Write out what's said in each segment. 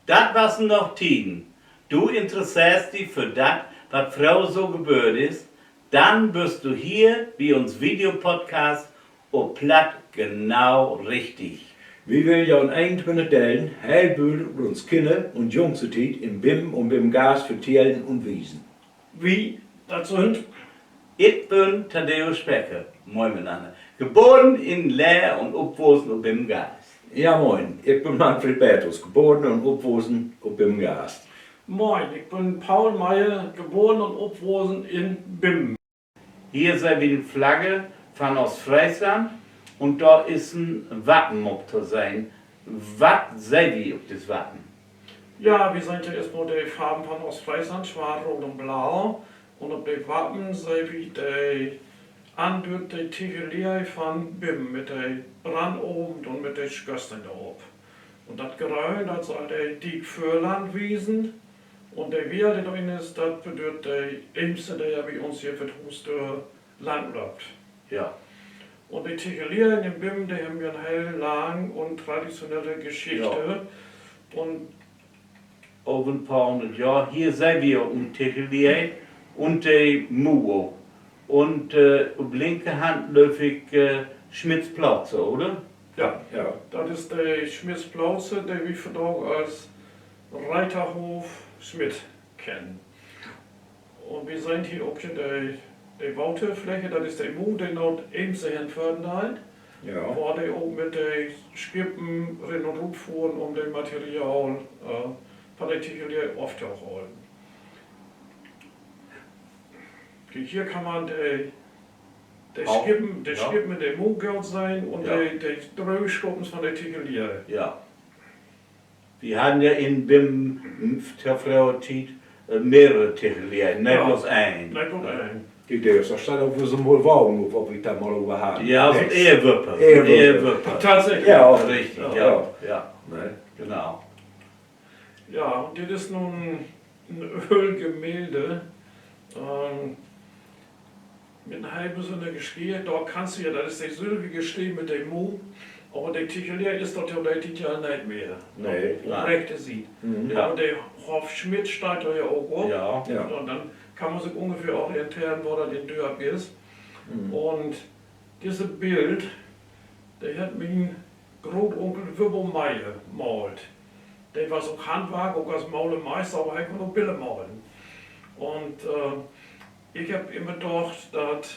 Das was noch Tiden. Du interessierst dich für das, was Frau so gebührt ist, dann bist du hier, wie uns Videopodcast, o platt genau richtig. Wie will ja in 21 Teilen heilbühl uns Kinder und Jungsetit im BIM und BIM Gas vertellen und wiesen. Wie? Das sind? Ich bin Tadeusz Specker, moin miteinander. Geboren in Leer und aufgewachsen und BIM Gas. Ja moin, ich bin Manfred Bertus, geboren und aufgewachsen und BIM Gas. Moin, ich bin Paul Meyer, geboren und aufgewachsen in BIM. Hier sei wie die Flagge von Ostfriesland und dort ist ein Wappen zu sein. Was sei wie auf das Wappen? Ja, wir sind ja erstmal die Farben von Ostfriesland, schwarz, rot und blau. Und auf dem Wappen sei wie die andeutet die Tigelie von BIM mit der Brand oben und mit der Schösten da oben. Und das Grün, das soll die Fürlandwiesen. Und der Wehr, der drin ist, das bedeutet der Ämste, der ja bei uns hier für das Haus durch Land läuft. Ja. Und die Tichelierer in dem BIM, die haben ja eine hell lang und traditionelle Geschichte. Und Over ein paar hundert Jahre. Hier sei wir um Tichelier und die Muo. Und auf linke Hand läuft Schmidts Platz, oder? ja, Ja. das ist der Schmidtsplauze, der wir von da als Reiterhof Schmidt kennen. Und wir sind hier auch in der Bautürfläche, das ist der Mu, der dort Emse entfernt hat. Ja. Wo die auch mit den Skippen rein und ruf fuhren, um das Material von der Tichelier aufzuholen. Hier kann man der Skippen mit dem Mu-Geld sein und Ja. die Dröschkuppen von der Tichelier. Ja. Wir haben ja in BIM der Frau Tiet mehrere Tichelier, nicht Ja. bloß ein. Nein, guck mal. Die Deus, da staat ook voor zo'n mooi wouden, of ik daar mal over had. Ja, also Ehewürper. Ehewürper. Tatsächlich. Ja, auch. Richtig, Ja. ja. Ja, Nee. genau. Ja, und das ist nun ein Ölgemälde. Mit einer halben Stunde geschrieben, dort kannst du ja, das ist der silbige Stehen mit dem Mu, aber der Tichelier ist dort ja nicht mehr. Nee. Auf rechte sieht. Mhm. Ja. Aber der Hof Schmidt steht da ja auch auf. Ja. Ja. Und dann kann man sich ungefähr orientieren, wo da den Dörp ist. Mhm. Und dieses Bild, der hat mein Großonkel Wibbo Meyer gemalt. Der war so Handwerk, auch als Malermeister, aber er konnte auch Bilder malen. Und ich habe immer gedacht, dass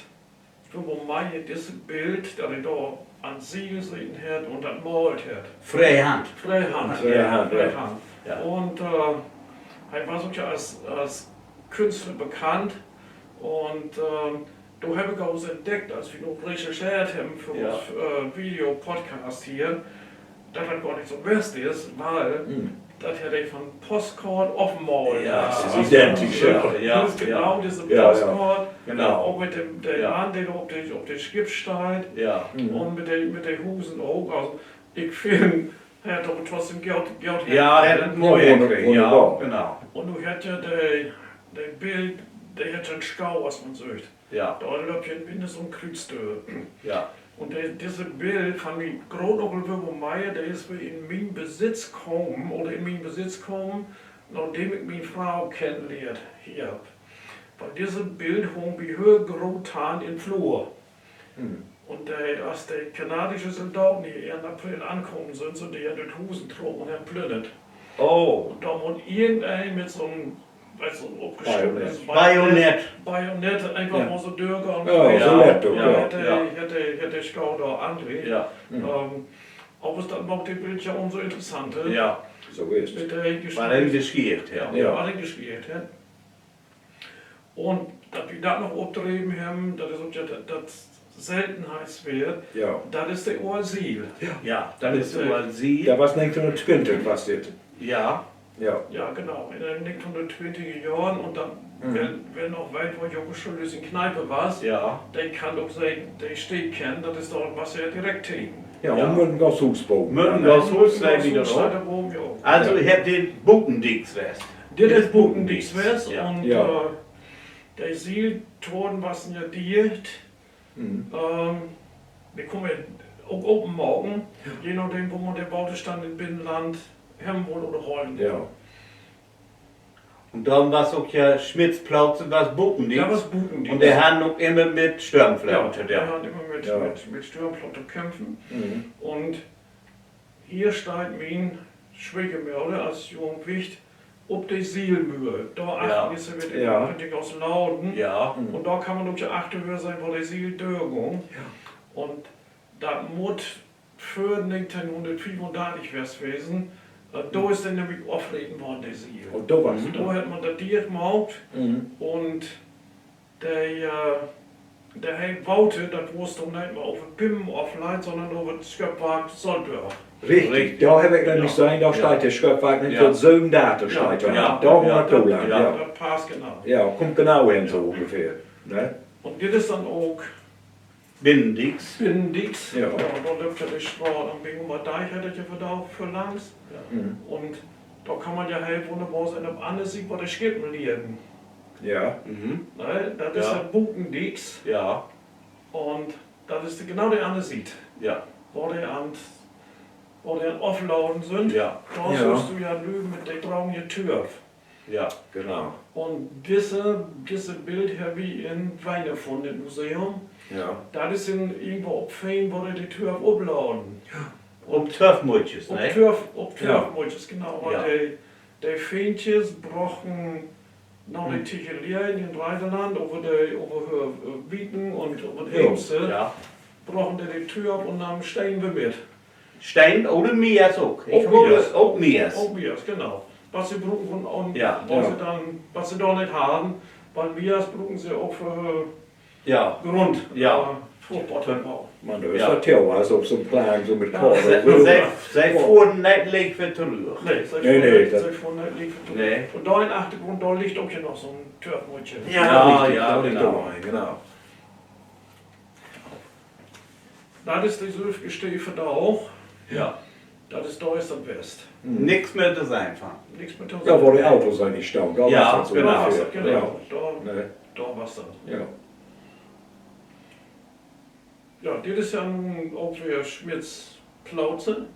Wibbo Meyer dieses Bild, das er da an Sie gesehen hat und dann malt hat. Freihand. Freihand. Freihand, ja. Freihand. Ja. Und er war so als Künstler bekannt und da habe ich auch entdeckt, als wir noch recherchiert haben für Ja. das Video-Podcast hier, dass das gar nicht so best ist, weil das hat er von Postcard offenmalt. Ja, das ist identisch, ja. Ja, Das ist genau diese Ja, Postcard, Genau. auch mit dem der Ja. Mann, der auf der Schiff steht Ja. und mit den Husen auch. Also ich finde, er hat doch trotzdem Geld Ja, er hat mooi gekriegt. Ja, wunderbar. genau. und du hat ja der Bild, der hat einen Schau, was man sagt. Ja, Da läuft ja mindestens um Kreuztür. ja. Und dieses Bild von dem Großonkel Wibbo Meyer, der ist in meinen Besitz gekommen, nachdem ich meine Frau kennengelernt habe. Weil dieses Bild haben wir höher getan in Flur. Mhm. Und als die kanadischen Soldaten hier in April ankommen sind, sind die ja durch Husen getrunken und haben plündert. Oh, Und da muss irgendein mit so einem, weißt du, abgestimmtes Bajonett. Bajonett, einfach Ja. mal so Dürger und Ja, Ja, so nett, doch, ja. ja. hätte ich da André. Ja, Aber es dann macht die Bild ja umso interessanter. ja. So ist het. Mit der War er geschiert, ja. Ja, alle gespielt. Ja. Und dass wir das noch abgetrieben haben, das ist auch ja das Seltenheitswert, Ja. das ist der Oasil. Ja, dann ist überall sie. Dat was 1920 was dit. Ja, Ja. Ja, genau, in den 1920er Jahren und dann, wenn noch weit wo Junge schon in Kneipe warst, ja. der kann doch sagen, der steht kennen, das ist doch was er direkt tegen. Ja, Ja. und mit dem Gashuusboom. Mit dem Gashuus sei wieder so. drauf. Also, ich hab den Buckendix-West. Dit is Boekendix West Ja. und Ja. der Zieltoren was ja dicht. Mhm. Wir kommen auch open morgen, je nachdem wo man der Bautestand im Binnenland haben wollen oder holen. Ja. Und dann war es auch ja Schmitzplauze, was Buchen Ja, was buchen die? Und der hat noch immer mit Sturmflaute. der hat immer mit, Ja. mit Sturmflotte kämpfen. Mhm. Und hier steht mein Schwiegermörder als Jungwicht ob die Seelmühe. Da achten ist er wieder Ja. richtig aus Lauden. Ja. Und da kann man auch ja achten höher sein, wo die Seeldörgung. Und da muss für 1935 gewesen. Da ist dann nämlich aufreden worden, die Seele. Und da war's. Da hat man das Tier gemacht Mhm. und der Herr Baute, das wusste nicht mehr auf den Pimmen aufleihen, sondern auf das Schöpfwag Soldörf. Richtig, da habe ich nämlich sein, da steht der Schöpfwagen Ja. für so Daten steht da. ja, Da wo ja, man da lang, ja. ja. Das passt genau. Ja, kommt genau hin so ungefähr. Ne? Und das ist dann auch Bindix. Binnendix. Ja. Da läuft ja die Straße am Bingumer Deich, hätte ich ja für langs. Mhm. Und da kann man ja halt wunderbar sein, ob alles sieht, wo die Skippen liegen. Ja. Mhm. Ne? Das ist Ja. ja Bukendix. Ja. Und das ist genau der andere sieht. Ja. Wo die an Offenlauden sind. Ja. Da Ja. sollst du ja lügen mit der traurigen Tür. Ja. Genau. Und diese Bild habe ich in Weinerfund im Museum. Ja. Das ist irgendwo auf Fein, wo die Tür aufladen. Und Turfmutches, Ob ne? Turfmutches, genau. Weil Ja. die Feintjes brauchen noch die Tichelien in Rheinland, über Bieten und über Ja. Hemse, Ja. brauchen die Tür ab und dann stehen wir mit. Stein oder Mias auch. Auch Mias. Auch Mias, genau. Was sie brauchen und Ja. was sie da nicht haben, weil Mias brauchen sie auch für Ja. Grund. Ja. Fußballbau. Man, da ist Ja. das ja also auf so einem Plan, so mit Ja. Korb. Zij voeren niet leeg weer terug. Nee, sie Nee, das- von der liegt. Nee. Und da im Achtergrund, da liegt auch hier noch so ein Turfmutchen. Ja, richtig, ja, da liegt genau. da rein, genau. Das ist die Sülfgestiefe da auch. Ja. Das ist da ist das West. Niks meer te zijn van. Nichts mit der Ja, wo die Autos eigentlich stehen. Da Ja, war's das so genau. Da war's ungefähr. das, genau. Da, Ne? da war's das. Ja. Ja, das ist ja nun auch für Schmitz Plauze.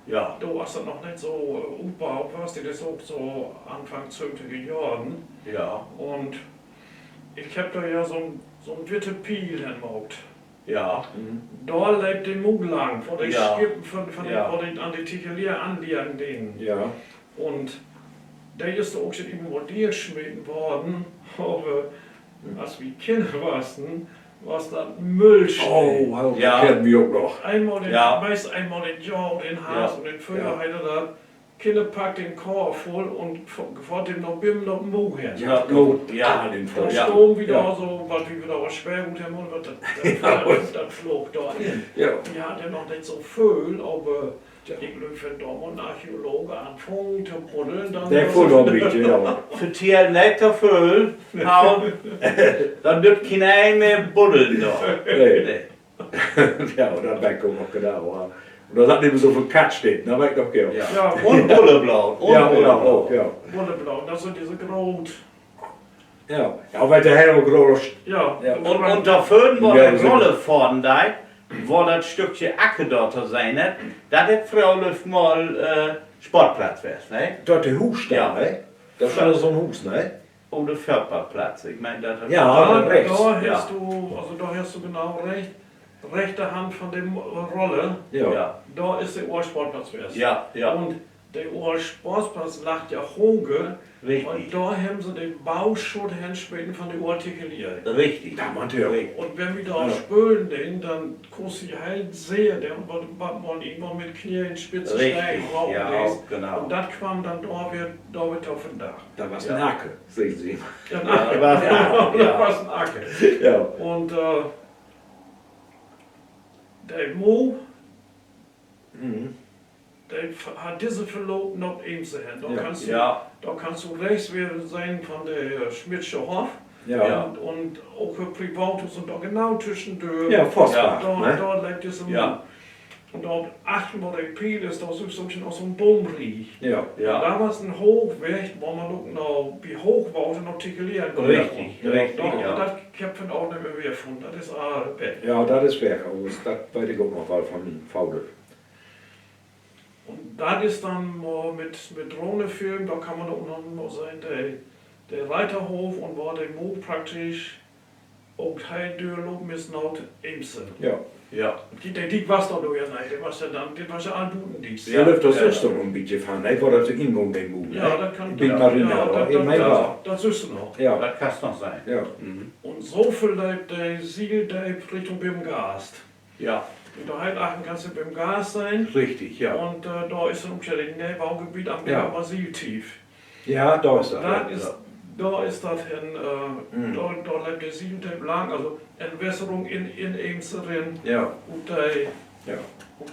Ja. Da war's das noch nicht so umgebaut, was das ist auch so Anfang 20er Jahren. Ja. Und ich hab da ja so ein Witte Piel hingebaut. Ja. Da lebt die Muglang, wo die Ja. Skippen von Ja. wo die an die Tichellier anliegen denen. Ja. Und der ist auch schon irgendwo geschmieden worden, aber als wir Kinder waren, was da Müll steht. Oh, Ja. kennen wir auch noch. Einmal den, Ja. meist einmal den Jaw, den Has Ja. und den Föhler, Ja. hat da Kinder packt den Korb voll und vor dem noch Bim noch Mu hin. Ja. Not Ja. ah, den Dann Voll. Ja. Sturm wieder Ja. so, was wie wieder aus Schwergut haben und das flog da hin. Ja. Die hat ja noch nicht so viel, aber ich glaube, wenn da mal ein Archäologe anfangen zu buddeln, dann... Der voll noch ein bisschen, ja. Verteer niet te veel. Nou, dan doet geen ei meer buddeln da. Nee. Ja, und dann weg auch noch genau. Ja. Und da hat nicht so viel Kat steht, da weg doch gehen. Ja. Ja, Und bulleblau. Und Ja, oder bulleblau. auch, ja. Bulleblau, das sind diese Grot. Ja, ja, weil der Herr groß. Ja, Ja, Und dafür war Ja, de so. rolle vorn da, wo dat stukje akker dort zijn het, dat het vrouwelijk mal Sportplatz was, ne? Dort der Hus da, Ja. ne? Das ist also so ein Hus, ne? Oder Förperplatz. Ich meine, das hat Ja. da, rechts, hast da hast du genau recht. Rechte Hand von dem Rolle, Ja. Ja, da ist der Ohrsportplatz wärst. ja, ja, Und der Ohrsportplatz lag ja hoge. Und richtig, da haben sie den Bauschutt hinspäten von der Ohrtichelier. richtig. Ja, man, ja. Und wenn wir da Ja. spülen den, dann kostet ich halt sehr, der wollen irgendwann mit Knie in Spitze Richtig, steigen, brauchen ja, das. genau. Und das kam dann da wird auf dem Dach. Da war's Ja. ein Acke, sehen Sie. Ja, Ja, war's ein Acker, ja. ja. war's ein Acker. Ja. Und der Mo, Mhm. der hat diese Verlobten noch ebenso hin. Da, Ja. kannst du, Ja, da kannst du rechts wieder sein von der Schmidtsche Hof. Ja. Ja. Und auch für Privatus und da genau zwischen der. Ja, Forstbach, Da, ne? da liegt diese Mo. Ja. Und dort achten, wo der Piel ist, da suchst du auch so ein Baumriech. Ja. ja, Da war es ein Hochweg, wo man auch noch, wie hoch war und noch tikulieren konnte. richtig, richtig, Da, ja. Das kann man auch nicht mehr gefunden. Das ist auch weg. Ja, das ist weg, aber das weiß ich auch noch mal von Faudel. Und das ist dann mal mit Drohnefilm, da kann man auch noch sehen, der Reiterhof und war der Mo praktisch auch Teil der Loben ist not Eimse. Ja. Ja. Die was da ja nein, der was ja dann, der was ja anbuten dies. Ja, läuft das ist doch ein bisschen fahren. Ich war das Ingung den Buch. Ja, das kann Ich bin Marina, aber ich meine war. das ist es noch. Ja. Das kann es noch sein. Ja. Mhm. Und so viel der Siegel der Richtung beim Gast. Ja, In der Heilachen kannst du beim Gas sein. Richtig, ja. Und da ist dann ein Nähbaugebiet am Ja. Basiltief. Ja, da ist das. Da ist das da lebt der Siegel lang, also Entwässerung in Eimse drin Ja. und Ja.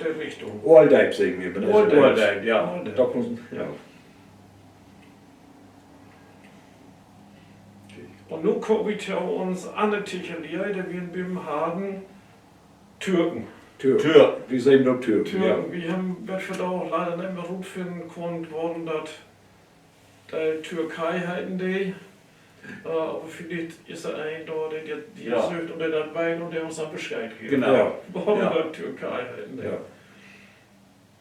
der Richtung. Oldijk sagen wir. aber das ist Oldijk, ja. Da muss, ja. Und nun gucken wir uns an Artikelien, die wir in Bim haben, Türken. Tür. Wir sehen doch Tür. Türken, wir haben, was wir da auch leider nicht mehr gut finden konnten, worden, dass die Türkei halten die. Aber vielleicht ist er ein da, der die Ja. sucht und der das Wein und der uns dann Bescheid gibt. Genau. Ja. Warum Ja. die Türkei halten die. Ja.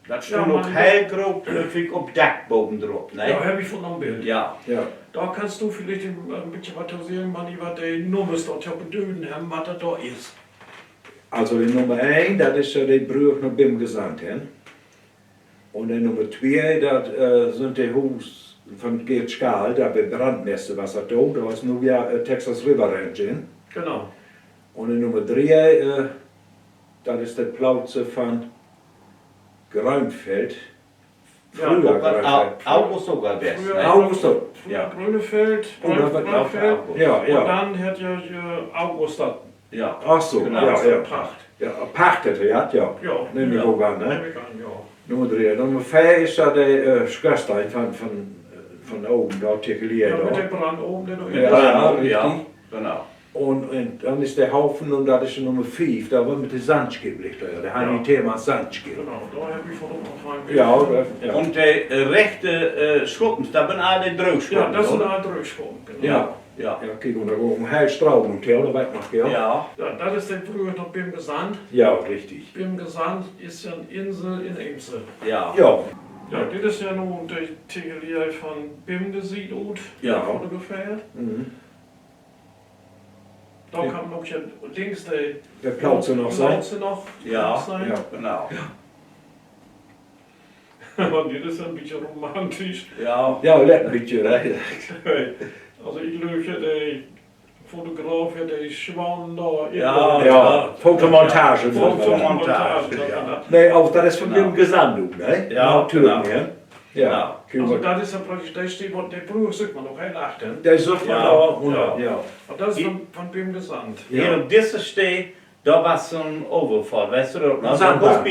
Das Ja, steht noch man- hellgrob häufig auf Dachbogen drauf, Ja, ne? habe ich von einem Bild. Ja. Ja. Da kannst du vielleicht ein bisschen was sehen, man, was die Nummers dort auf den Dünen haben, was das da ist. Also die Nummer 1, dat is die brug naar Bim Gezant. Hè? En de nummer 2, dat sind die Hus von Geert Schaal, da bei Brandneste was er da, da ist nur ja Texas River Range in. Genau. Und die Nummer 3, das ist der Plauze von Grünfeld. Ja, Früher Auch August sogar wär's, Früher- ne? August. Früher Ja. Grünefeld, Oh, da wird Grünfeld. Ja, Und ja. dann hat ja August das Ja. Ach so, Genau. ja, ja. Pracht. Ja, pachtet er, ja. Ja. Neem ik Ja. ook aan, hè. Neem ik aan, ja. Nummer 3. Nummer 5 is dat de Schuurstein van oben, da artikuliert. Ja, mit da. dem Brand oben, der noch in Ja, der ja, Ja, richtig. genau. Und dann ist der Haufen und das ist Nummer 5, da war mit der Sandskip-Licht. Da haben die Thema Sandskip. Genau, da habe ich von oben noch rein. Ja, ja. Und die rechte Schluppen, da sind alle Ja, Drückschluppen, das sind oder? alle Durchschwung. Genau. Ja. Ja. Ja, kijk, und da war ein Heilstraum und da weit noch, ja? Ja. Ja, das ist der früher noch Bim Gesand. Ja, richtig. Bim Gesand ist ja eine Insel in Eimse. Ja. Ja, Ja, das ist ja nun der Tegelier von Bim gesiedelt. Ja. Ungefähr. mhm. Da kann man ja links Der Plauze noch sein. Plauze noch Ja. sein. Ja. Genau. Und das ist ja ein bisschen romantisch. Ja. Ja, let een beetje, hè? Also ich löse der Fotograf, der Schwan da. Ja. Ja, Fotomontage. Fotomontage, ja. Nee, auch das ist von Genau. dem Gesang, ne? Ja, Natürlich, genau. ja. Ja. Also das ist ja praktisch der Stichwort, der Brüche sieht man noch heel achten. Der sucht man Ja. auch. Und, Ja. ja. Und das ist von Bim Gesandt. Hier auf dieser Stelle, da war so ein Overfall, weißt du das? Een Sandbank.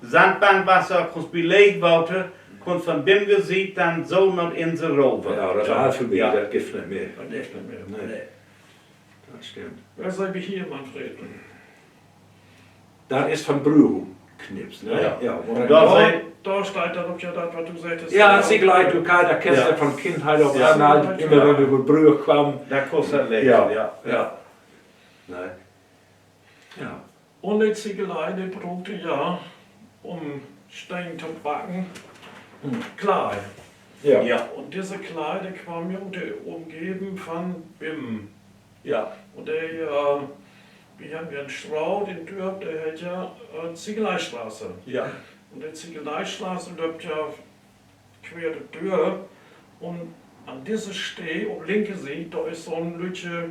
Sandbankwasser, kannst du Leegwater, kannst von Bim gesehen, dann so noch in die Rover. Ja, das ist halt für mich, Ja. das gibt nicht mehr. Das ist nicht mehr. Nee. Das stimmt. Wer sei wie hier, Manfred? Das ist von Brühknips, ne? Ja. Ja, Da Da, sei- da steht dann ja das, was du sagtest. ja, sie gleich, du kannst, da kennst Ja. du von Kindheit auf Ja. an, halt, immer wenn wir über Brühe kamen. Da kostet Leeg, Ja. ja. Ja. Nein. Ja. Und die Ziegelei, die brauchte ja, um Stein zu backen, Klei. Ja. Ja. Und diese Klei, die kam ja umgeben von Bim. Ja. Und der, wir haben ja einen Strauch, den Dörp, der hat ja Ziegeleistraße. Ja. Und die Ziegeleistraße läuft ja quer die Tür. Und an dieser Stelle, auf linke Seite, da ist so ein Lütche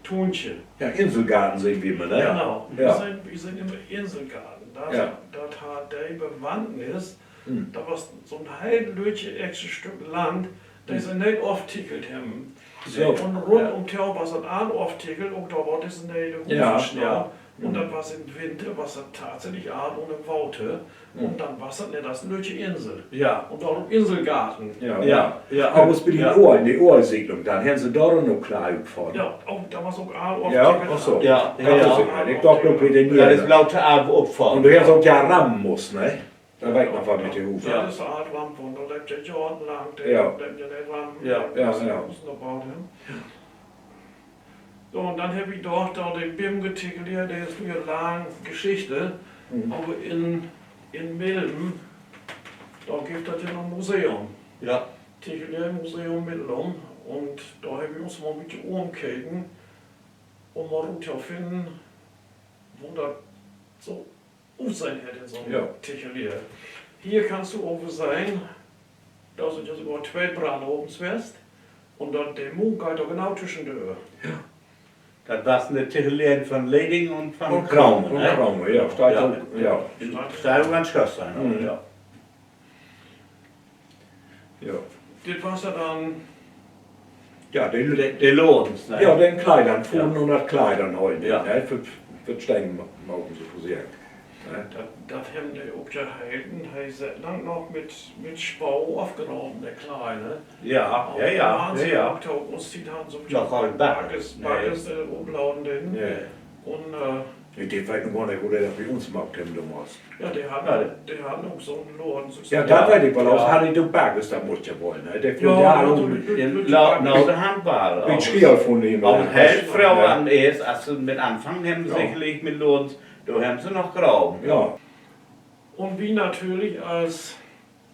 Tunchen. Ja, Inselgarten sehen wir immer, ne? Genau. Ja. Wir sind im Inselgarten. Da, Ja. das hat der Bewandtnis, Hm. da war so ein heillötche extra Stück Land, das ist nicht auftickelt haben. So. Und rund um Tau war es ein auftickelt und da war das eine Ja, Hufenschnau. ja. Und dann war es im Winter, war es tatsächlich Art ohne Waute. Und dann war es nicht das Lütche Insel. Ja. Und auch im Inselgarten. Ja. Ja. Ja. Auch bei den Ja. Ohren, die Ohrsiedlung, dann haben sie dort noch klar gefahren. Ja, auch da war es auch Aal Ja, auftickelt. ach so. Ja. Ja, das ist ich dachte noch wieder Ja, das ist nie. lauter Abfahren. Und du hast auch ja rammen muss, ne? Da weiß man was mit den Hufen. Ja, das ist eine Art Rampe und da lebt ja jahrelang der, Ja. der Rahmen. Ja, ja, ja. Gebaut, So, und dann habe ich dort da den BIM getikuliert, der ist eine lange Geschichte. Mhm. Aber in Milben, da gibt es ja noch ein Museum. Ja. Tegelei-Museum Mittelum. Und da habe ich uns mal ein bisschen umgekeken und mal runter finden, wo das so sein hätte, so ein Ja. Tegelei. Hier kannst du oben sein, da sind ja sogar 2 Branden oben west und dann der Mond geht da genau zwischen der Öhr. Das war eine Tichelien von Leding und von Und Kraume. Kraume, Ne? Kraume, ja. Steht Ja. auch, ja. Steil ganz Schloss sein. Mhm. Ja. Ja. Das war ja dann, Ja, Der Lodens. Ne? ja, den Kleidern, 500 Kleidern heute, Ja. ne, für Steinmauern so posiert. Ne? das haben die auch gehalten, haben sie lang noch mit Spau aufgenommen, der Kleine. Ja, ja, Da ja, waren ja, sie ja. auch da, uns die haben so Ja, voll Backes, Backes. umlauten den. Ja. Und Ich weiß noch gar nicht, wo der das bei uns gemacht haben damals. ja, die Ja. hatten auch so einen Laden. Ja, Ja. da weiß ich, weil aus Ja. Harry du Berges, da muss ja wollen. Ne? Der fliegt Ja, ja ja, auch so- mit Nou, de handbaren. dem Stier von ihm. Auch Helffrau Ja. an es, als sie mit Anfang haben, Ja. sicherlich mit Lodens, da haben sie noch Grauben. Ja, Und wie natürlich als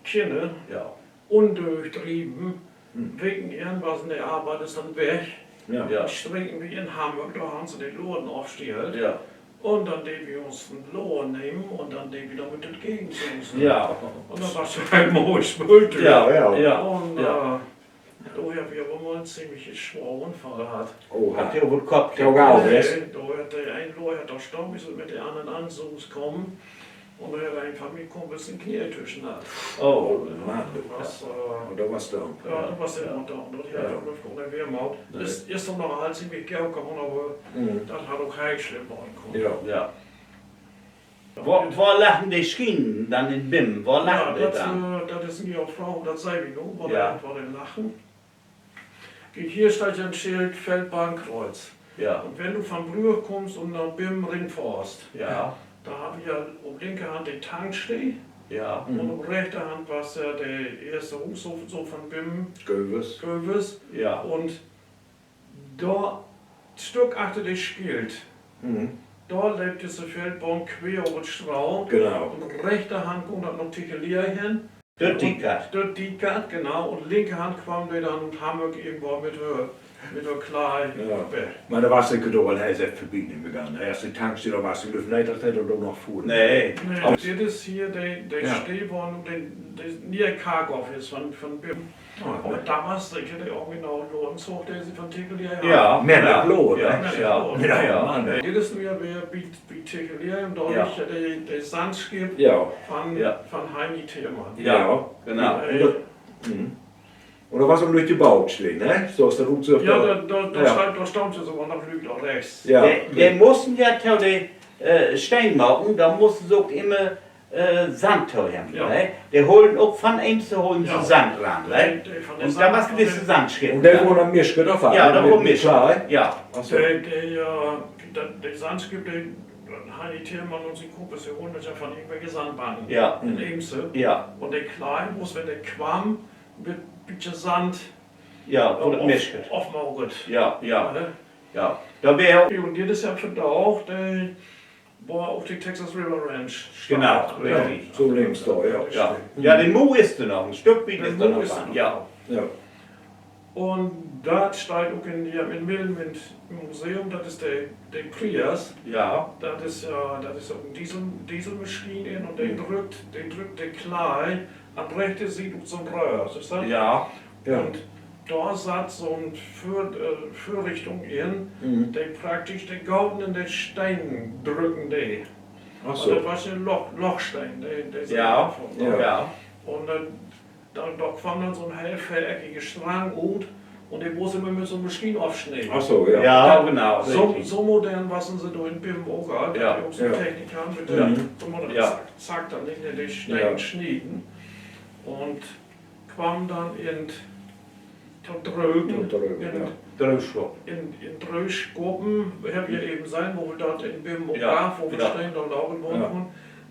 Kinder Ja. undurchtrieben, wegen irgendwas in der Arbeit ist dann weg. ja. Ja. Strecken wie in Hamburg, da haben sie den Laden aufgestellt. Ja. Und dann den wir uns einen Lohn nehmen und dann den wieder mit entgegensetzen. Ja. Und dann war es halt mal schmult. Ja, ja. ja. Und Ja. da haben wir aber mal einen ziemlich schweren Unfall gehabt. Oh, Hat ihr wohl Kopf? Ja, ja. Auch, Da yes. hat der ein Lohr hat da Staub, ist mit der anderen Ansuchs kommen. Und da hat einfach mit Kumpels den Knie zwischen hat. Oh, Mann. Was, Und da warst du. ja, da warst du ja da. Und das hat auch nicht von der Wehrmacht. Das ist doch noch halt ziemlich gern gekommen, aber Mhm. das hat auch kein schlimm worden können. Ja. ja. Wo lachen die Schienen dann in BIM? Wo Ja, lachen die dann? das ist nicht auf Frau, das sei wie nur, weil Ja. wir lachen. Hier steht ja ein Schild Feldbahnkreuz. Ja. Und wenn du von Brühr kommst und nach BIM Ringforst, Ja. da habe ich ja um linke Hand den Tanksteh Ja. und um rechte Hand war es ja der erste Hofhof so von BIM Göves. Göves. Ja. Und da Stück achter dich spielt, Mhm. da lebt diese Feldbahn quer über den Strauch. Genau. Und rechte Hand kommt dann noch Tichelier hin. Dort die Kat. Dort die Kat, genau. Und linke Hand kam wir dann und Hamburg irgendwo mit der Kleid Ja. weg. Maar dan was ik door, hij is even verbieden gegaan. Hij is de tankstelle, dan was ik dus nee, dat hij er ook nog voeren. Nee. Nee, das ist hier der Ja. Stehborn und der nie Cargo ist von BIM. Oh, Und damals, ich hätte auch genau Lohnshof, der sie von Tichelier Ja. Met ja. een lood, Ja. hè? Ja. Ja, Ja. Mann, ey. Das ist nur wie Tichelier und dadurch Ja. der Sandskip Ja. von Heini Thälmann. Ja. Genau. Mhm. Und dan was hem durch die Bauchschläge, ne? Zoals dat ook zo. Ja, Ja. da stand sie sogar noch Lügner rechts. Ja. Die mussten ja zu den Steinmauern, da mussten sie auch immer Sand haben. Ja. Ne? Die holen auch von eins zu holen Ja. zu Sand ran. Ne? Der von der Und da war es Sand- gewisse Sandschrift. Und der wohnt am Mischke da fahren. Ja, da mit- wo mit mich. Klar, Ja. Achso. Der Sandskip, der Heini Thälmann und sein Kumpel, sie holen das ja von irgendwelchen Sandbahnen. Ja. In Emse. Ja. Und der Klein muss, wenn der Quam mit ein bisschen Sand Ja, wo das Mischket. aufmauert. Ja, ja, Ne? ja. Da wäre Und jedes Jahr für auch, der war auf die Texas River Ranch. Genau, Ja. richtig. Zo links da, ja. Ja, ja, den Mu ist da noch, ein Stück wie Den ist da Mu noch. ist da noch. Ja, Ja. Und da steht auch in Millen im Museum, das ist der Prius. ja, Das ist auch ein Dieselmaschine und den drückt der Klein an rechte Seite auf so ein Röhr. Ist das? ja, Ja. Und da saß so eine Führrichtung in, Mhm. der praktisch den Gauden in den Stein drücken. Die. Achso. Das war so ein Lochstein. Der Ja, Ja. ja, Und da kam dann so ein hellfälliger Strang gut und den musste man mit so einer Maschine aufschneiden. Achso, ja. ja, genau. So, richtig. so modern waren sie da in BIM auch gehabt. Ja. Die auch so Ja. Technik haben mit Ja. dem so modern Ja. zack, zack, dann in den Stein Ja. schneiden. Und kam dann in Drögen, Tot Drögen, in, ja. Dröschwupp. in Dröschgruppen, haben wir eben sein, wo wir dort in BIM auch Ja. waren, wo wir Ja. stehen, da laufen wollen. Ja.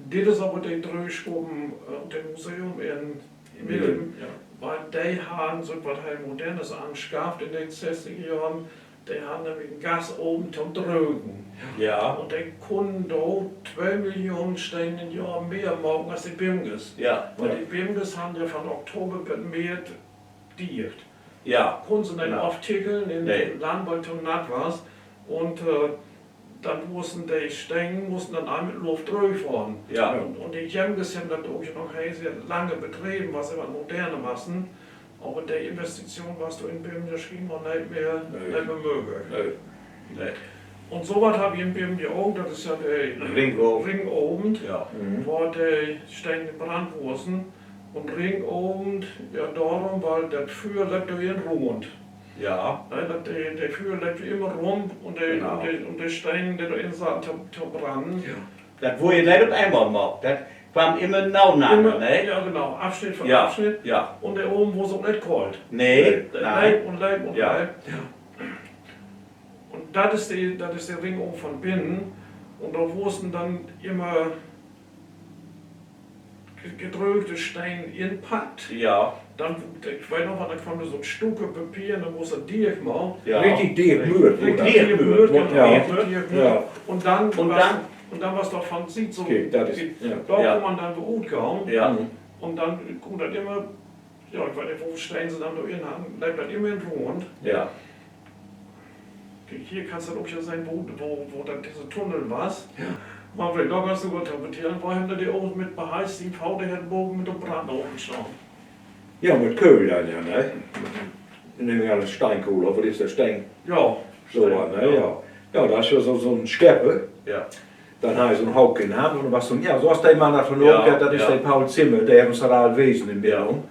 Das ist aber die Dröschgruppen und dem Museum in Millen. Ja. Weil die haben so etwas halt Modernes angeschafft in den 60er Jahren. der hat nämlich ein Gas oben zum Drücken. Ja. Und der Kunde da 2 Millionen Steine im Jahr mehr machen als die Bimges. Ja. Weil die Bimges haben ja von Oktober bis März dicht. Ja. Konnten sie nicht Ja. auftickeln in Nee. den Land, weil es natt war. Und dann mussten die Steine dann auch mit Luft durchfahren. Ja. Und die Bimges haben das auch noch sehr lange betrieben, was immer moderne Massen. Aber die Investition, was du in BIM geschrieben hast, nicht mehr möglich. Nee. Und so was habe ich in BIM auch, das ist ja der Ring oben. Ring oben, Ja. wo die Steine gebrannt wurden. Und Ring oben, ja darum, weil das Feuer lebt ja in rund. Ja. Der Feuer lebt immer rum und der Genau. und der Stein, der da in Saat zu brennen. Das wurde nicht auf einmal gemacht. Das kam immer nacheinander, ne? Ja genau, Abschnitt für Ja. Abschnitt. Ja. Und der oben, wo es auch nicht kalt. Nee. Nein. Leib und Leib und Ja. Leib. Und das ist der Ring oben von Binnen. Und da wurden dann immer gedrückte Steine inpackt. Ja. Dann, ich weiß noch, dann kam da so ein Stücke Papier und dann muss er dicht machen. Ja. Richtig dick Mühe. Richtig dicht dicht Mühe, genau, ja. richtig dicht Mühe. Ja. Und dann, Und dann? und dann was davon sieht, so, Okay, das ist- ja. da Ja. wo man dann beurteilen. Ja. Und dann kommt das immer, ja, ich weiß nicht, wo Steine sie dann da in haben, bleibt dann immer in Rund. Ja. Hier kannst du auch ja sein, wo dann dieser Tunnel war. Man will doch ganz gut interpretieren, wo haben die auch mit beheizt, die Frau, der hat Bogen mit dem Brand oben gestanden. Ja, mit Kohl dann, ja, ne? Dann nehmen wir alles Steinkohle, aber das ist der Stein. Ja, So, ne? Ja. Ja, da ist ja so ein Steppe. Ja. Dann habe ich so einen Hauke in Hand und was so, ja, so hast der Mann davon Ja, auch, das ist ja. der Paul Zimmer, der uns da halt Wesen in Ja. Bildung.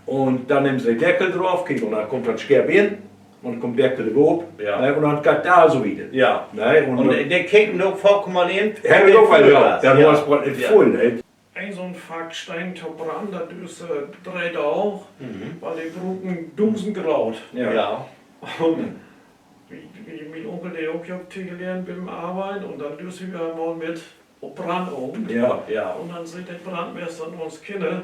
Und dann nehmen sie den Deckel drauf, kicken, und dann kommt das Scherb in, und dann kommt der Deckel drauf, Ja. ne? Und dann geht da so wieder. Ja. Ne? Und der kicken noch vollkommen in. ja, genau, weil ja, dann war es ja. nicht voll, ne? ein so ein Fakt Stein zu Brand, das ist dreht auch, Mhm. weil die Brücken 1000 Grad. Ja. Ja. Und wie mein Onkel, der auch ja gelernt beim Arbeiten, und dann düsen wir mal mit auf Brand um. Ja. Ja. Und dann sagt der Brandmeister an uns Kinder,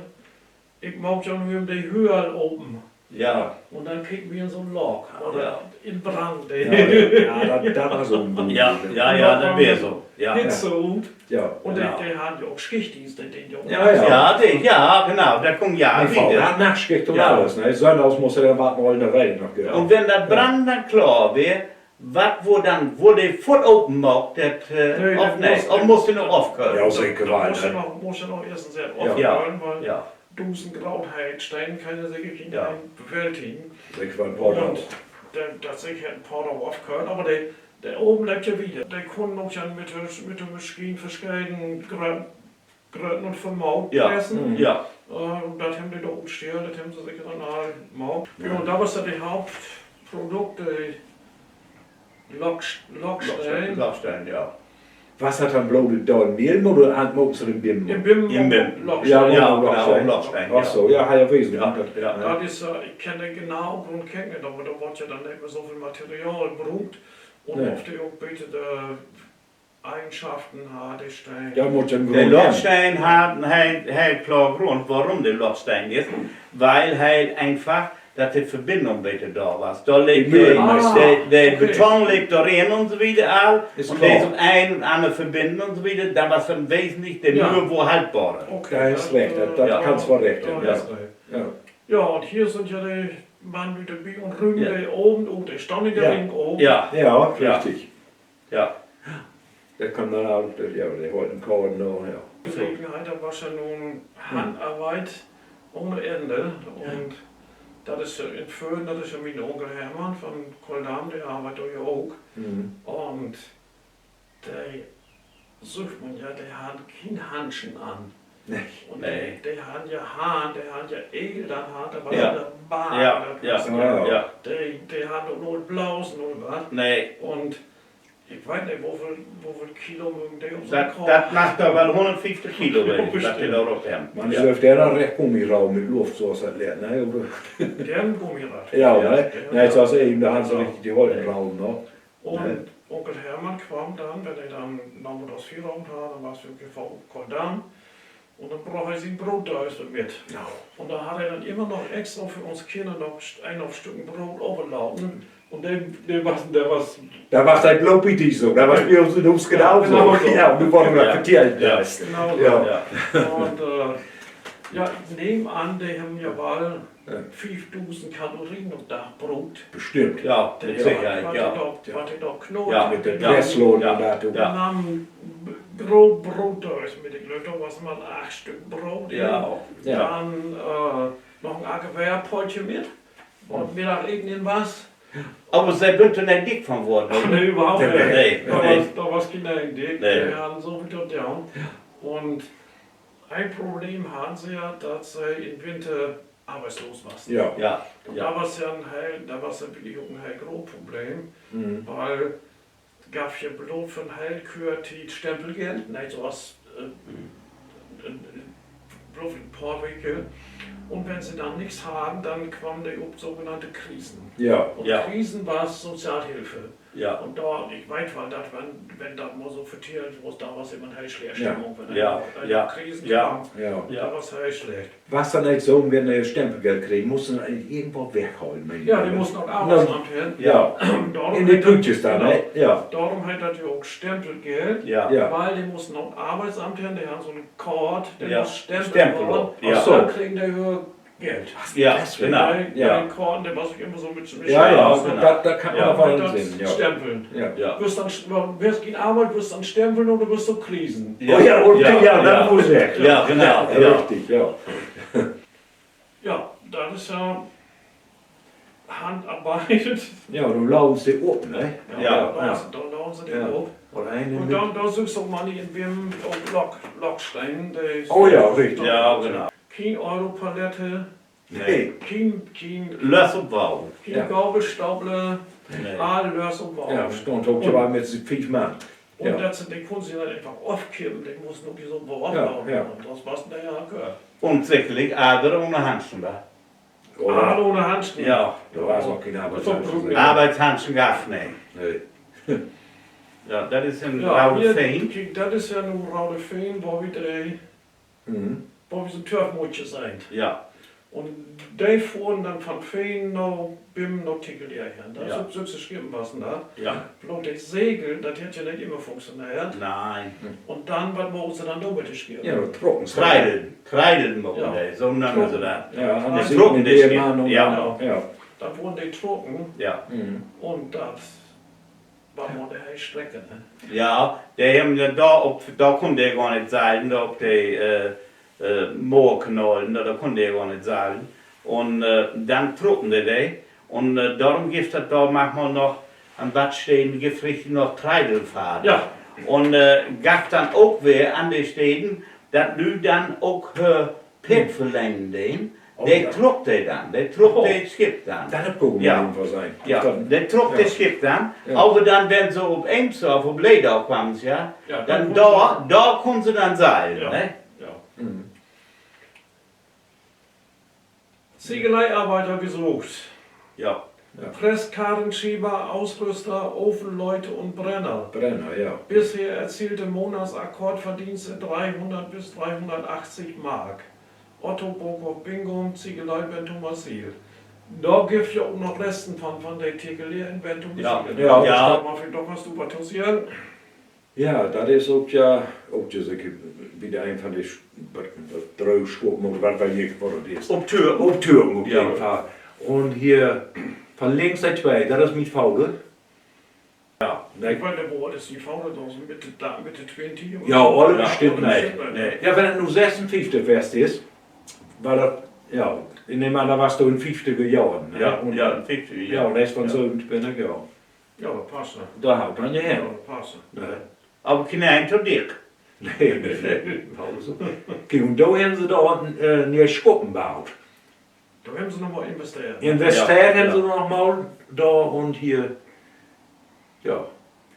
ich mag ja nur die Höhe oben. Ja. Und dann kriegen wir so ein Loch, oder Ja. in Brand. Ja, das war so ein Ja. Ja, das wäre so. Ja. Nicht so gut. Ja. Und Genau. der hat ja auch Schichtdienst, den Jungen. Ja, ja. Ja, genau. Da kommt ja Die Frau wieder. hat nachgeschickt und Ja. alles, ne? Sonntags muss er dann warten, weil der Welt noch gehört. Und wenn das Brand dann klar wäre, wo der voll open macht, das Nee, auf das nicht. muss- Und musst du noch aufgehört. Ja, sicher, Da weil, muss ja ne? noch erstens sehr Ja. aufhören, weil Ja. 1000 Grad halt Stein kann ja sicher Ja. keiner bewältigen. Ich war ein paar Tage. Und das sicher ein paar Tage aufgehört, aber der oben bleibt ja wieder. Der kann noch ja mit der Maschine verschieden Gröten und vermaut Ja. pressen. Ja. Und das haben die da oben stehen, das haben sie sicher dann auch gemacht. Ja, und da war ja die Hauptprodukte, Lockstein. Lochstein, ja. Was hat dann bloß da im Mehl oder hat man so den Bim? Im BIM, Im BIM. Lockstein. Ja, genau, genau, Lochstein. Ach so, ja, ja, wesen. Ja, ja. Das ist, ich kenne genau und kenne nicht, aber da wird ja dann nicht mehr so viel Material gebraucht und Nee. oft auch bitte die Eigenschaften hat, der Stein. Ja, muss dann Der Grund Lochstein hat einen klaren Grund, warum der Lochstein ist. Weil er einfach, dass die Verbindung bitte da war. Da liegt Die Mühlen der okay. Beton liegt darin und so wieder all. Ist Und klar. der ist ein und andere verbinden und so wieder. Da war es dann wesentlich der Ja. Mühe, wo haltbar ist. Okay, Da ist recht, das Ja. kannst du recht. da Ja. ist recht. Ja. Ja, und hier sind ja die Mann mit der Bi und Rügen, Ja. der oben, und der stand in der Ja. Ring oben. Ja, Ja, Ja. richtig. ja. Der kann dann auch, ja, der holt einen Korn noch, ja. Gelegenheit, da war ja nun Handarbeit ohne Ende. Und das ist ja in Föhn, das ist ja mein Onkel Hermann von Koldam, der arbeitet ja auch. Mhm. Und der sucht man ja, der hat kein Handschen an. Nee. Und Nee. der hat ja Hahn, der hat ja Egel, dann hat er was Ja. in der Bahn. Ja, ja, Ja. ja. Der hat doch nur Blaus, nur was. Nee, Und ich weiß nicht, wo viel Kilo mögen der um so das macht aber 150 Kilo, wenn ich das Bestimmt. da drauf haben. Man Ja. ist der dann recht Gummiraum mit Luft, so was hat lernt, ne? Der hat ein Gummirad. Ja, Ja. ne? Ne, jetzt war es eben, da haben sie richtig die Holtenraum noch. Und Onkel Hermann kam dann, wenn er dann nachmittags 4 Raum hat, dann war es wirklich vor Koldam. Und dann braucht er sein Brotdöse mit. Ja. Und da hat er dann immer noch extra für uns Kinder noch ein auf Stücken Brot overlauten. Und der was. Da war sein Lobby so, da war bei uns in uns genauso. genau so. Ja, und du wolltest Ja. das verteilt. Ja. Genau so. Ja. Ja. Und ja, nebenan, die haben ja mal Ja. 5000 Kalorien am Tag Brot. Bestimmt. Ja, mit Sicherheit, ja. Was ich doch knurrt. Ja, Mit der Ja. Presslohn Ja. und da. du. Ja. Und dann Brotdöse mit den Leuten, was mal 8 Stück Brot. Ja. Ja. Dann noch ein Gewehrpolchen mit. Und Mittag irgendwas. Aber sie bünden nicht dick von worden, Ach, oder? nee, überhaupt nicht. Nee, nee. Da war keine Idee. Nee. Die haben so viel dort ja. Und ein Problem haben sie ja, dass sie im Winter arbeitslos waren. Ja. Ja, Und ja. da war es ja da war es ja wirklich auch ein großes Problem, Mhm. weil es gab ja bloß von Heilkür die Stempelgeld, nicht sowas, bloß ein paar Wege. Und wenn sie dann nichts haben, dann kamen die auf sogenannte Krisen. Ja. Und Ja. Krisen war es Sozialhilfe. Ja. Und da, ich weiß, weil das, wenn das mal so vertiert wurde, da war es immer eine schlechte Stimmung. Wenn Ja. dann Ja. Krisen Ja. kamen, Ja. da war es schlecht. Was dann nicht so, wenn wir Stempelgeld kriegen, mussten wir irgendwo wegholen. meine Ja, ich. die mussten auch Arbeitsamt hin. Ja. Darum In den hat das- Pünktchen da, genau. ne? Ja. Darum hat das ja auch Stempelgeld. Ja. Ja. Weil die mussten auch Arbeitsamt hin, die haben so einen Code, der Ja. muss stempeln Stempel, worden. ja. Ach so. Dann kriegen die höher Geld. Ja, Deswegen. genau. Ja. Den Code, der war sich immer so mit Ja, ja, genau. da kann man Ja. auch mit was das sehen. Ja. Stempeln. Ja. Ja. Wirst in Arbeit, wirst dann stempeln oder wirst du Krisen. Oh ja, und ja, Ja. dann muss ich. Ja, genau. Ja, Ja. richtig, ja. Ja, das ist ja Handarbeit. Ja, du laufst sie oben, ne? Ja. Da lassen sie den Ja. hoch. Oder eine Und mit. da suchst du auch mal in dem Lockstein. Oh ja, richtig. Ja, genau. Kein Europalette, Nee. kein Löss und Bau. Ja. Gabelstapler, Nee. alle Lös und Bau. Ja, stond ook zo met z'n 5 Mann. Und Ja. das sind die Kunden, die dann einfach aufkippen, die mussten nur so Bau Ja, abbauen. ja. Und das war's der ja gehört. Und sicherlich Ader ohne Handschuhe. Oder? Alle ohne Handschuhe. Ja. Da war es auch keine Arbeit. Ja. Arbeitshandschuhe gab nicht. Nee. Ja, das ist ein Ja, Raude hier, Fein. kijk, das ist ja nun Raude Feen, wo wir so Turfmutje sind. Ja. Und die fuhren dann von Feen noch Bim noch Tickelär her. Da Ja. ist so geschrieben was da. Ja. Bloß das Segel, das hat ja nicht immer funktioniert. Nein. Und dann, was wollen sie dann damit geschrieben? Ja, dat trokken. Kreiden. Kreiden mogen Ja. die. So nennen sie das. Ja, Ja, anders trokken mit is der niet. Mann und Ja. ja. Dann wurden die trocken Ja. Mhm. und das war mal der Strecke. Ne? Ja, die haben ja da konnte ich gar nicht zeilen, da auf die Moorkanalen, da konnte ich gar nicht zeilen. Und dann trocken die. Und darum gibt es da manchmal noch am Bad stehen, gibt richtig noch Treidelfahrt. Ja. Und gab dann auch wer an den Städten, dass du dann auch Pet verlängern den. Oh, Der ja. trug die dann, der trug Oh. das Skip dann. Dat heb ik ook Ja. mal sein. Ja, der trug Ja. das Skip dann. Ja. Aber dann, wenn sie auf Emsdorf, auf Ledau kamen, ja, Ja, dann konnten da konnten sie dann seilen. Ja. Ne? Ja. Mhm. Ziegeleiarbeiter gesucht. Ja. Presskarrenschieber, Ausrüster, Ofenleute und Brenner. Brenner, ja. Bisher erzielte Monatsakkordverdienste 300 bis 380 Mark. Otto Boko Bingum, Ziegelei Bentomasil. Da gibt es ja auch noch Resten von der Tegelei in Bentomasil. Ja, ja, ja. Mal für doch was du passieren. Ja, dat is ook ja, ook dus ik wieder een van die Droogschwoppen oder was weiß ich, was das ist. Auf Tür. Op Türken op Ja. jeden Fall. Und hier von links der zwei, das ist mit Vogel. Ja, Ich ne? weiß nicht, wo das die Faule da sind, Mitte 20. oder Ja, so. alle Ja, bestimmt alle nicht. bestimmt nicht. Nee. Ja, wenn es nur 56 Fest ist, war das, ja, in dem Jahr warst du in 50er Jahren. Ne? Ja, und, ja, fix, ja, und das von so bin ich ja. Ja, das passt. Ne? Da haut man ja Ja, her. das passt. Ne? Aber kein zu dick. Nee, nee. Also. Okay, und da haben sie da unten eine Schuppen gebaut. Da haben sie nochmal investiert. In Westfalen Ja, haben ja. sie noch mal da und hier, ja.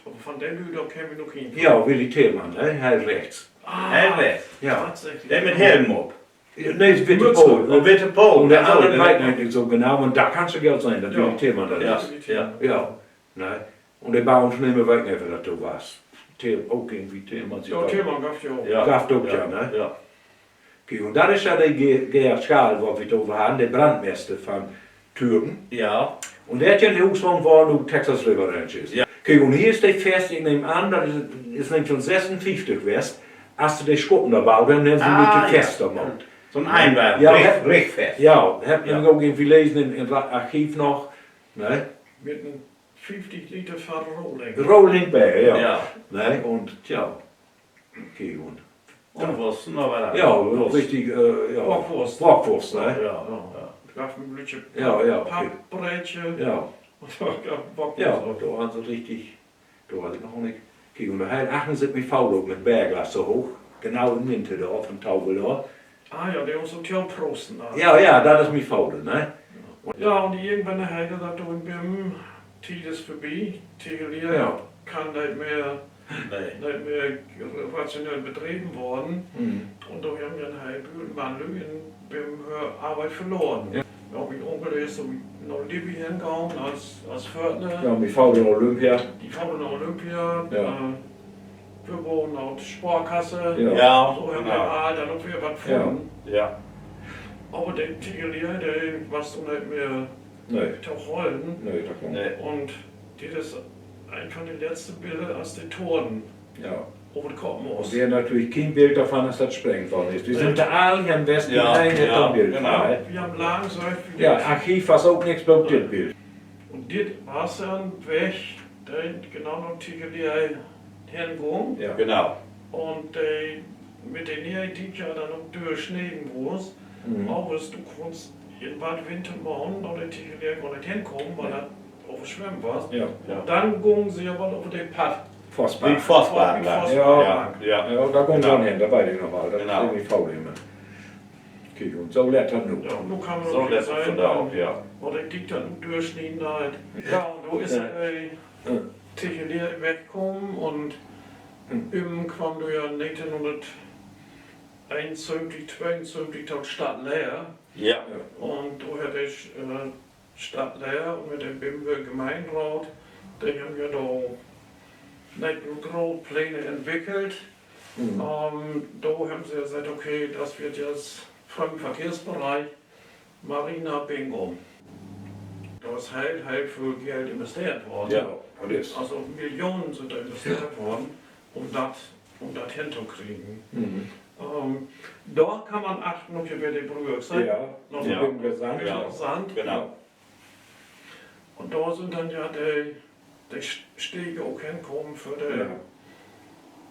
Aber von den Lüder käme ich noch hin. Ja, Willi Tillmann, ne? Halt rechts. Hey, Ja. Tatsächlich. der mit Helm auf. Nee, ist bitte Mütze. Pol. Und bitte Paul. Und der Also, andere der- weiß man nicht so genau, und da kannst du Geld sein, dass Ja. Willi Tillmann da Ja, ist. ja. Ja, ne? Und der bauen schon immer weg, einfach, dass du warst. Auch irgendwie Tillmann. Ja, Thema gab ja auch. Ja. Kraft auch, ja, ne? Ja. Okay, und das ist ja der Gerhard Schaal, wo wir darüber haben, der Brandmeister von Türken. Ja. Und der hat ja ein Haus von, wo nu Texas River Ranch ist. Ja. Okay, und hier ist der Fest, ich nehme an, das ist nämlich schon 56 West. Als du die Schuppen da baut, dann haben sie ein bisschen fester gemacht. So ein Einwand, Ja, recht fest. Ja, hab ich Ja. auch irgendwie gelesen im Archiv noch. Ne? Mit einem 50 Liter Fahrer Rolling. Rolling Bear, ja. Ja. Ne? Und tja, okay, und Und was noch weiter? ja, richtig, ja. Bockwurst. Bockwurst, ne? Ja. Ja. Gab ein bisschen Ja, ja, okay. Pappbrettchen. Ja, Und da gab Bockwurst. ja, und da waren sie richtig, da hatte ich noch nicht. Okay, und da hat 78 Faulung mit Bergglas so hoch, genau in Mitte da, von Taubel da. Ah ja, der muss so tja prosten. Ja, ja, das ist mi Faulung, ne? Ja, und irgendwann hat er da in Bim, Tid ist vorbei, Tegelier Ja. kann nicht mehr, Nee. nicht mehr rationell betrieben worden. Mhm. Und da haben wir einen Bühlenwandel in Bim Arbeit verloren. Ja. Ja, mein Onkel ist so nach Libyen hingegangen als Fördner. Ja, mi Faulung Olympia. Die Frauen nach Olympia, Ja. wir wohnen nach Sparkasse. Ja. Ja, So haben wir genau. dann noch wieder was gefunden. Ja. Aber der Tegelier, der war so nicht mehr Nee, zu rollen. nee, da kommt. Nee. Und das ist einfach die letzte Bilder aus den Toren Ja. over den Kopf muss. Und wir haben natürlich kein Bild davon, dass das sprengt worden ist. Wir sind da alle am besten Ja, ein, hat ja, ein Bild. genau. Ne? Wir haben lang gesagt, wie Ja, das- Archiv was auch nichts beim das Bild. und das war dann weg, der genau noch Tegelier hingegangen. Ja. Genau. Und mit den Nähe, die ja dann noch durchschneiden muss, Mhm. auch ist du kannst in Bad Wintermorgen noch der Tegelier gar nicht hinkommen, weil er auf dem Schwimmen war. Ja. Ja. Dann gingen sie aber auf den Pad. Wie Forstbahn. Forstbahn. Ja. Ja. Ja. Ja, da kommen Genau. wir hin, da weiß ich noch mal. Das Genau. ist irgendwie faul immer. Okay, und so lernt er nur. Ja, und nun kann man So noch lässt es von da auf, ja. wo der Diktat durchschneiden halt. Ja, und so ist Ja. der Tegelier weggekommen und im kam du ja 1971, 72 die Stadt leer. Ja. Und da hatte ich Stadt leer und mit dem Bimbe Gemeinderat, die haben ja da nicht nur große Pläne entwickelt. Mhm. Da haben sie gesagt, okay, das wird jetzt vom Verkehrsbereich Marina Bingo. Da ist halt viel Geld investiert worden. Ja. Und jetzt. Also Millionen sind da investiert worden, um das hinzukriegen. Mhm. Da kann man achten, ob ihr bei den Brücken seid. Ja, Noch ich Ja. bin gesagt. Ja. Sand. Genau. Und da sind dann ja die Stege auch hinkommen für die, Ja.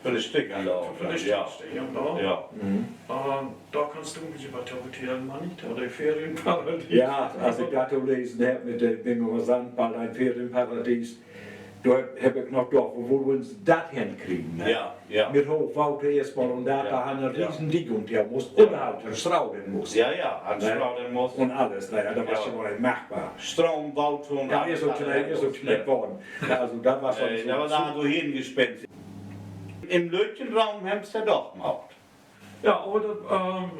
Für das Stück an der für die Aufgabe. Ja. Stege da. Ja. Mhm. Da kannst du ein bisschen was diskutieren, man nicht, oder Ferienparadies. Ja, als ich das gelesen habe mit dem Bingo Sandball, ein Ferienparadies, da habe ich noch gedacht, wo wir uns das hinkriegen. Ne? Ja. Ja. Mit Hochwauter erstmal und da Ja. haben wir Ja. riesen Dick und der muss überhaupt strauden muss. Ja, ja. An Nee. Strauden muss. Und alles, naja, das war Ja. schon mal nicht machbar. Strom, Bauton. Ja, ist so schnell geworden. Ja, also da war schon Da war da so hingespennt. Im Lötchenraum haben sie ja doch gemacht. Ja, aber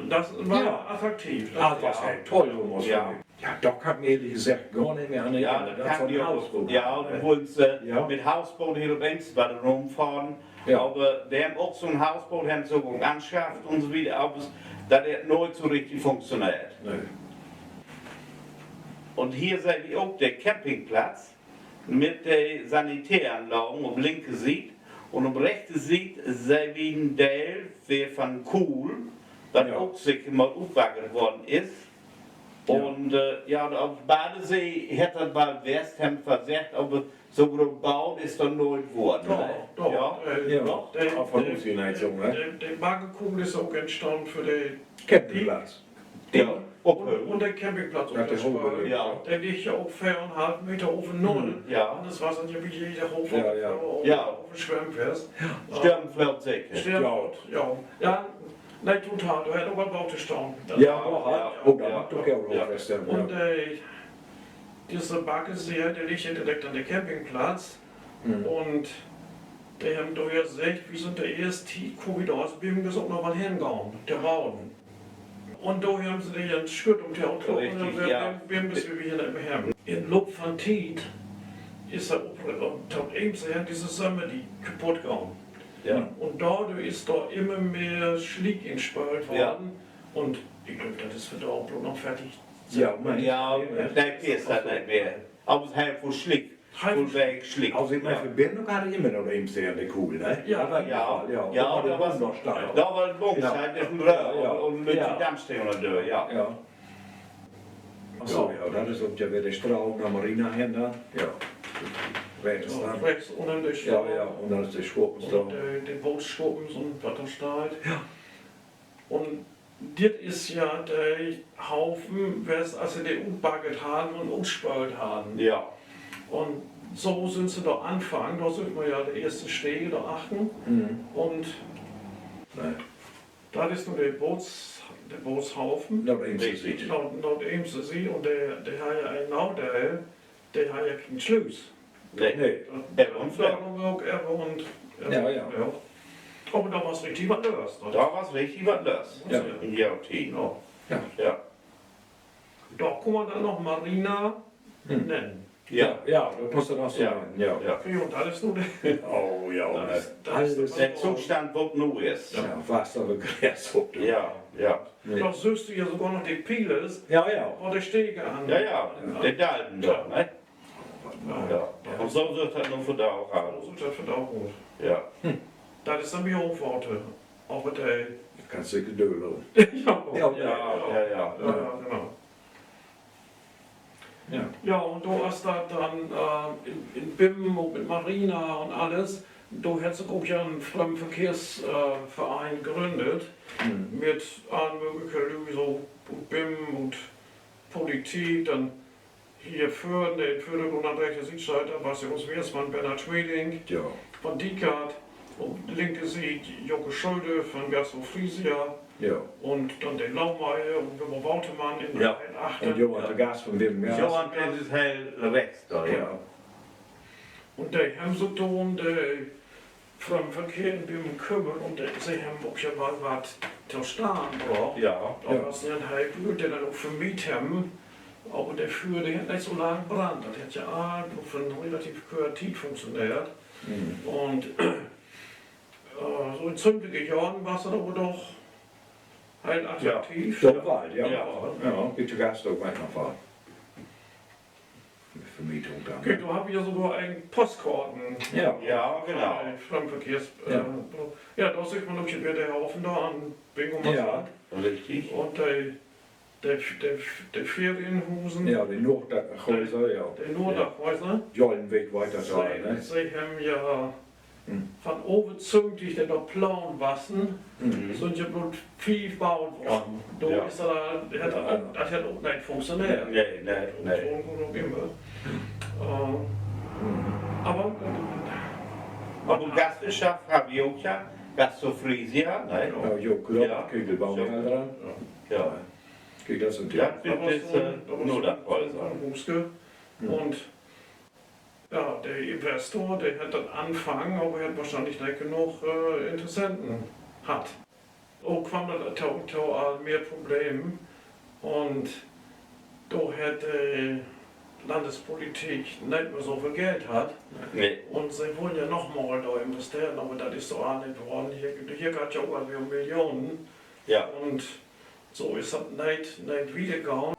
das war Ja. attraktiv. Ah, das war toll, so muss Ja. man. Ja, doch kann mir ehrlich gesagt gar nicht mehr an die Ja, Ende. das Das kann von die auch. Hausboot. Ja, und dann wollten sie Ja. mit Hausboot hier links bei der rumfahren. Ja. Aber die haben auch so ein Hausboot, haben so angeschafft und so wieder. Aber das hat nicht so richtig funktioniert. Nee. Und hier seht ihr auch der Campingplatz mit den Sanitäranlagen auf linke Seite. Und auf rechte Seite seht ihr ein Teil wer von Kuhl, was Ja. auch sicher mal aufgebaggert worden ist. Ja. Und ja, und auf Badesee hätte das bei Westham versagt, aber so groß gebaut ist dann neu geworden. Doch, ne? doch. Ja. Ja, Doch, auch von uns United, ne? Der Baggerkugel ist auch entstanden für den Campingplatz. Ja. und der Campingplatz. Ja, der Hohe, ja. Der liegt ja auch 4,5 Meter auf den Null. Ja. Und das war dann ja wie jeder Hof Ja, ja. Ja. auf dem Schwemmfest. Sternflaut sicher. Stimmt. Ja. Ja. Ja. Nein, total. Du hättest auch mal Baute stehen. Ja, doch, Ja. oh, da Ja. macht doch ja Ja. auch fest. Ja. Und dieser Baggersee, der liegt ja direkt an der Campingplatz. Mhm. Und die haben da ja gesagt, wir sind der erste Covid aus Bim gesagt, noch mal hingegangen, der Rauden. Und da haben sie den jetzt Schritt um die Auto und Richtig, dann ja. Bim, bis wir hier nicht mehr haben. In Lob von Tiet ist er und eben diese Sommer, die kaputt gegangen. Ja. Und dadurch ist da immer mehr Schlick ins Spiel worden. Ja. Und ich glaube, das ist für den Obloh noch fertig. Ja, man. Ja, das ist das nicht mehr. Aber es ist voll schlick. Voll weg schlick. Als ik mijn verbinding had, immer noch eben sehr in der Kugel, ne? Ja, Ja, da war noch steil. Da war ein Box, Ja. das ist ein Röhr Ja. und mit Ja. den Dampfstehern da, ja. Ja. Achso, ja, das ist ook ja weer de straal naar Marina hin, da. Ja. Rechts Ja, dann. rechts unheimlich. Ja, ja, und dann ist der Schwuppen Und da. der Bootsschwuppen, so ein Blatterstahl. Ja. Und das ist ja der Haufen, was also die umbaggert haben und umspült haben. Ja. Und so sind sie da anfangen, da sind wir ja der erste Stege, der achten. Und Nee. da ist nur der Bootshaufen. Nou, eens gezien. Not Eemse See und der hat ja ein Naudel, der hat ja keinen Schluss. Nee. Nee. Ebbe und Fleck. Ja. Aber da war es richtig was los. Da war es richtig was los. Ja. Ja, Tino. Ja. Ja. Da kann man dann noch Marina nennen. Ja. Ja, dat moest er nog zo Ja. zijn. Ja. Ja. Okay, und alles nur der. Oh ja. Alles Der Zustand wird nur ist. Ja, vast aber gräs op. Ja, ja. Da siehst du ja sogar noch die Piles, Ja, ja. wo der Stege an. Ja, ja. Der Dalben da, ne? Ja. Und so wird das noch von da auch aus. So ist das für da gut. Ja. Das ist dann die Hochworte. Aber der. Kannst du gedulden. Ja, Ja, ja, genau. Ja. Ja, und du hast da dann in BIM und mit Marina und alles, du hättest auch ja einen Fremdenverkehrsverein gegründet mit allen möglichen Lösungen, BIM und Politik, dann hier Fürden, der in Förderung an rechter Südseite, Bastian Wiersmann, Bernhard Schweding, Ja. von Diekert, und linke Seite Jocke Schulde von Gastro Friesia Ja. und dann den Laumeier und Wilmer Wautemann in Ja. der Achten. Und Johan de Gas von Wim Gas. Johan, das ist hell rechts da, ja. Ja. Und die haben so tun, die vom Verkehr in Böhmen kümmern und sie haben auch schon mal was zu stehen braucht. Ja. Da war es nicht halt gut, der dann auch vermietet haben. Aber der Führer, der hat nicht so lange gebrannt. Das hat ja auch von relativ kreativ funktioniert. Und so in zünftigen Jahren war es dann aber doch halt attraktiv. Doch weit, ja. Ja. Ja, bitte Gas ook weg nog wel. Vermietung dann. Okay, du hast ja sogar einen Postkarten. Ja. Ja, genau. Fremdenverkehrs. Ja. Ja, da sieht man auch schon wieder der Haufen da an Bingo Ja. Richtig. Und der Ferienhusen, Ja, die Noordhäuser, ja. der Nordachhäuser, Jollenweg weiter sein, ne? sie haben ja von oben zügig den da blauen Wassen, sind ja bloß viel gebaut worden. Da Ja. ist das hat auch nicht funktioniert. Nee, nee, nee. Und immer. Aber Aber Gastwirtschaft habe ich auch ja. Gastrofrisia, ne? Nou, Jo, klopt. Ja. Kugelbouw Zo. dran. Ja. Kijk, dat is een Ja, tip. das ist nur das Häuser. Und ja, der Investor, der hat dann angefangen, aber er hat wahrscheinlich nicht genug Interessenten hat. Auch kam dann mehr Probleme und da hat die Landespolitik nicht mehr so viel Geld hat. Nee. Und sie wollen ja nochmal da investieren, aber das ist so auch nicht geworden. Hier geht ja auch über Millionen Ja. und so ist das nicht wiedergegangen.